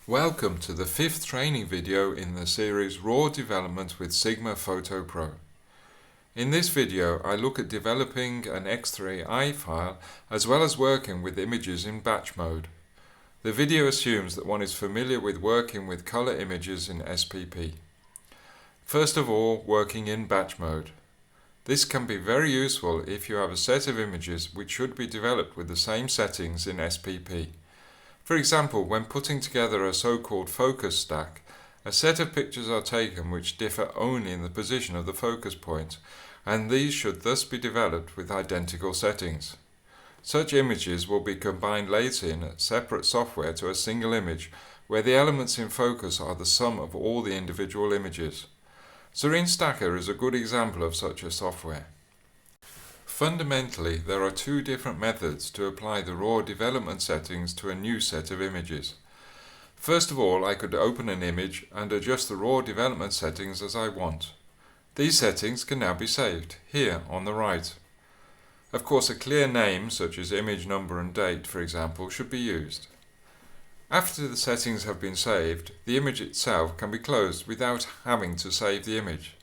Welcome to the 5th training video in the series Raw Development with Sigma Photo Pro. In this video I look at developing an X3I file as well as working with images in batch mode. The video assumes that one is familiar with working with color images in SPP. First of all, working in batch mode. This can be very useful if you have a set of images which should be developed with the same settings in SPP. For example, when putting together a so-called focus stack, a set of pictures are taken which differ only in the position of the focus point, and these should thus be developed with identical settings. Such images will be combined later in a separate software to a single image, where the elements in focus are the sum of all the individual images. Serene Stacker is a good example of such a software. Fundamentally, there are two different methods to apply the raw development settings to a new set of images. First of all, I could open an image and adjust the raw development settings as I want. These settings can now be saved, here on the right. Of course, a clear name, such as image number and date, for example, should be used. After the settings have been saved, the image itself can be closed without having to save the image.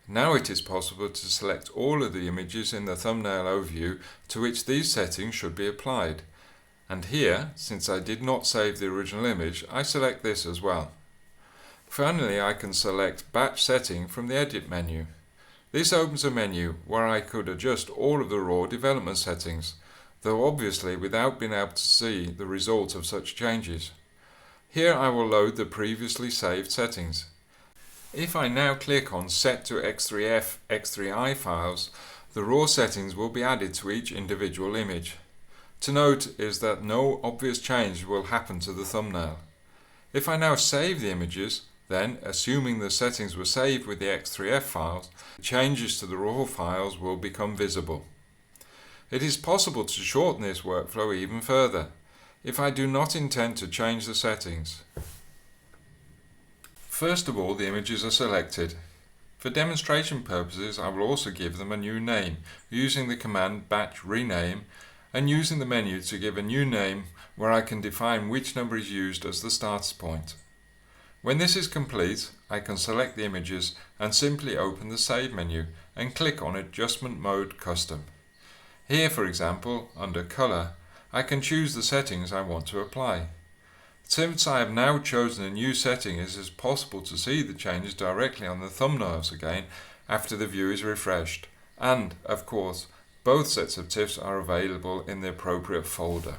Now it is possible to select all of the images in the thumbnail overview to which these settings should be applied. And here, since I did not save the original image, I select this as well. Finally, I can select Batch Setting from the Edit menu. This opens a menu where I could adjust all of the raw development settings, though obviously without being able to see the result of such changes. Here I will load the previously saved settings. If I now click on Set to X3F, X3I files, the raw settings will be added to each individual image. To note is that no obvious change will happen to the thumbnail. If I now save the images, then, assuming the settings were saved with the X3F files, changes to the raw files will become visible. It is possible to shorten this workflow even further, if I do not intend to change the settings. First of all, the images are selected. For demonstration purposes, I will also give them a new name, using the command batch rename and using the menu to give a new name where I can define which number is used as the start point. When this is complete, I can select the images and simply open the Save menu and click on Adjustment Mode Custom. Here, for example, under Color, I can choose the settings I want to apply. Since I have now chosen a new setting, it is possible to see the changes directly on the thumbnails again after the view is refreshed. And, of course, both sets of TIFFs are available in the appropriate folder.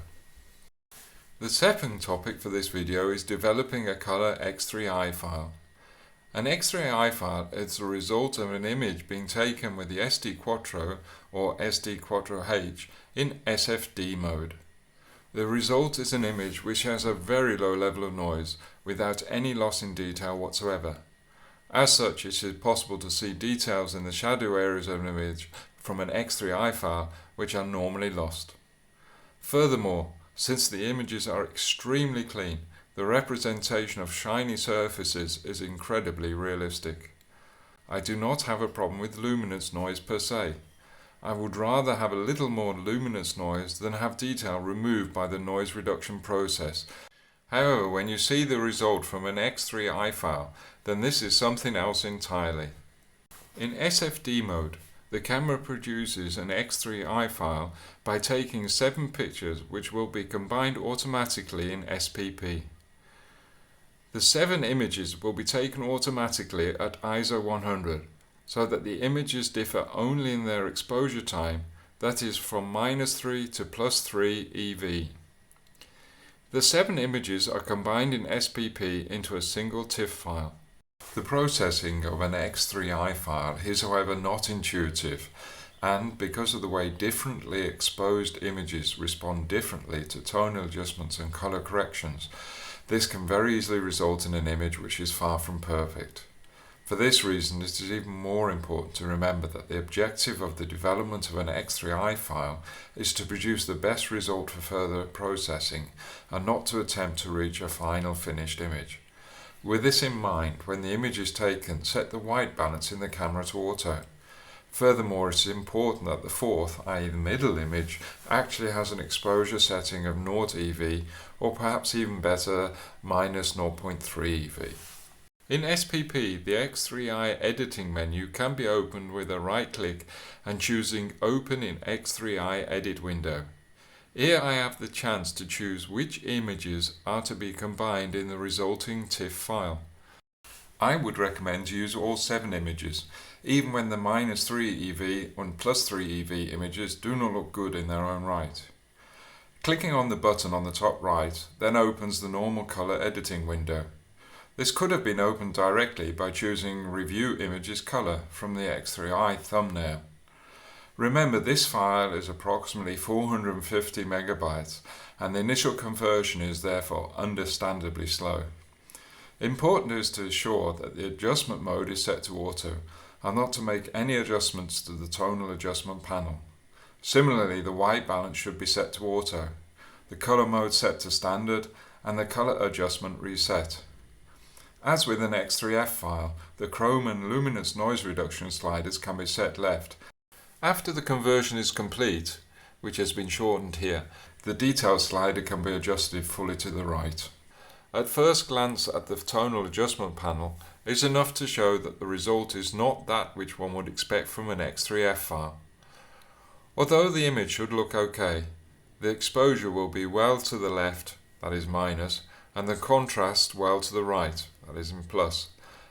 The second topic for this video is developing a color X3I file. An X3I file is the result of an image being taken with the SD Quattro or SD Quattro H in SFD mode. The result is an image which has a very low level of noise without any loss in detail whatsoever. As such, it is possible to see details in the shadow areas of an image from an X3I file which are normally lost. Furthermore, since the images are extremely clean, the representation of shiny surfaces is incredibly realistic. I do not have a problem with luminance noise per se. I would rather have a little more luminous noise than have detail removed by the noise reduction process. However, when you see the result from an X3I file, then this is something else entirely. In SFD mode, the camera produces an X3I file by taking 7 pictures which will be combined automatically in SPP. The 7 images will be taken automatically at ISO 100. So that the images differ only in their exposure time, that is from -3 to +3 EV. The 7 images are combined in SPP into a single TIFF file. The processing of an X3I file is however not intuitive, and because of the way differently exposed images respond differently to tonal adjustments and color corrections, this can very easily result in an image which is far from perfect. For this reason, it is even more important to remember that the objective of the development of an X3I file is to produce the best result for further processing and not to attempt to reach a final finished image. With this in mind, when the image is taken, set the white balance in the camera to auto. Furthermore, it is important that the fourth, i.e. the middle image, actually has an exposure setting of 0 EV, or perhaps even better, minus 0.3 EV. In SPP, the X3I editing menu can be opened with a right click and choosing Open in X3I Edit window. Here I have the chance to choose which images are to be combined in the resulting TIFF file. I would recommend to use all 7 images, even when the minus 3 EV and plus 3 EV images do not look good in their own right. Clicking on the button on the top right then opens the normal color editing window. This could have been opened directly by choosing Review Images Color from the X3I thumbnail. Remember, this file is approximately 450 megabytes and the initial conversion is therefore understandably slow. Important is to ensure that the adjustment mode is set to auto and not to make any adjustments to the tonal adjustment panel. Similarly, the white balance should be set to auto, the color mode set to standard, and the color adjustment reset. As with an X3I file, the chrome and luminance noise reduction sliders can be set left. After the conversion is complete, which has been shortened here, the detail slider can be adjusted fully to the right. At first glance at the tonal adjustment panel is enough to show that the result is not that which one would expect from an X3I file. Although the image should look okay, the exposure will be well to the left, that is minus, and the contrast well to the right, that is in plus.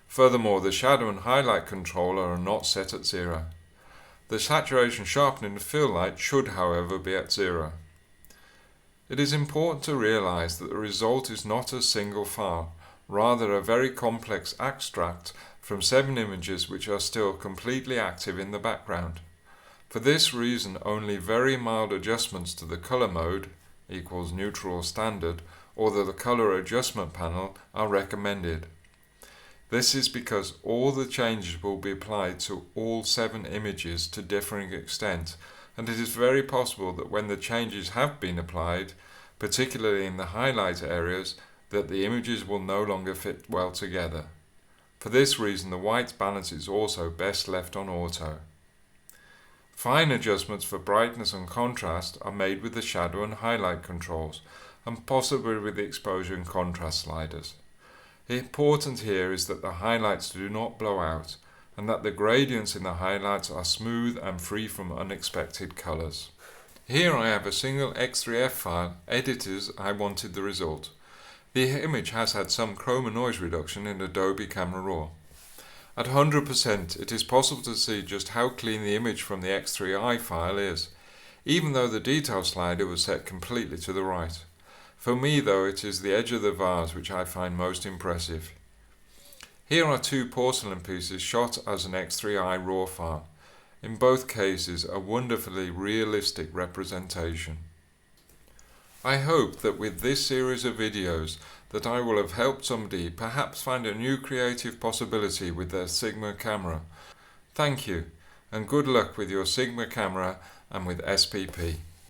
Furthermore, the shadow and highlight controller are not set at 0. The saturation, sharpening and fill light should, however, be at 0. It is important to realize that the result is not a single file, rather a very complex extract from 7 images which are still completely active in the background. For this reason, only very mild adjustments to the color mode equals neutral or standard, or the color adjustment panel are recommended. This is because all the changes will be applied to all 7 images to differing extent, and it is very possible that when the changes have been applied, particularly in the highlight areas, that the images will no longer fit well together. For this reason, the white balance is also best left on auto. Fine adjustments for brightness and contrast are made with the shadow and highlight controls, and possibly with the exposure and contrast sliders. Important here is that the highlights do not blow out, and that the gradients in the highlights are smooth and free from unexpected colors. Here I have a single X3I file edited as I wanted the result. The image has had some chroma noise reduction in Adobe Camera Raw. At 100%, it is possible to see just how clean the image from the X3I file is, even though the detail slider was set completely to the right. For me, though, it is the edge of the vase which I find most impressive. Here are 2 porcelain pieces shot as an X3I RAW file. In both cases, a wonderfully realistic representation. I hope that with this series of videos that I will have helped somebody perhaps find a new creative possibility with their Sigma camera. Thank you, and good luck with your Sigma camera and with SPP.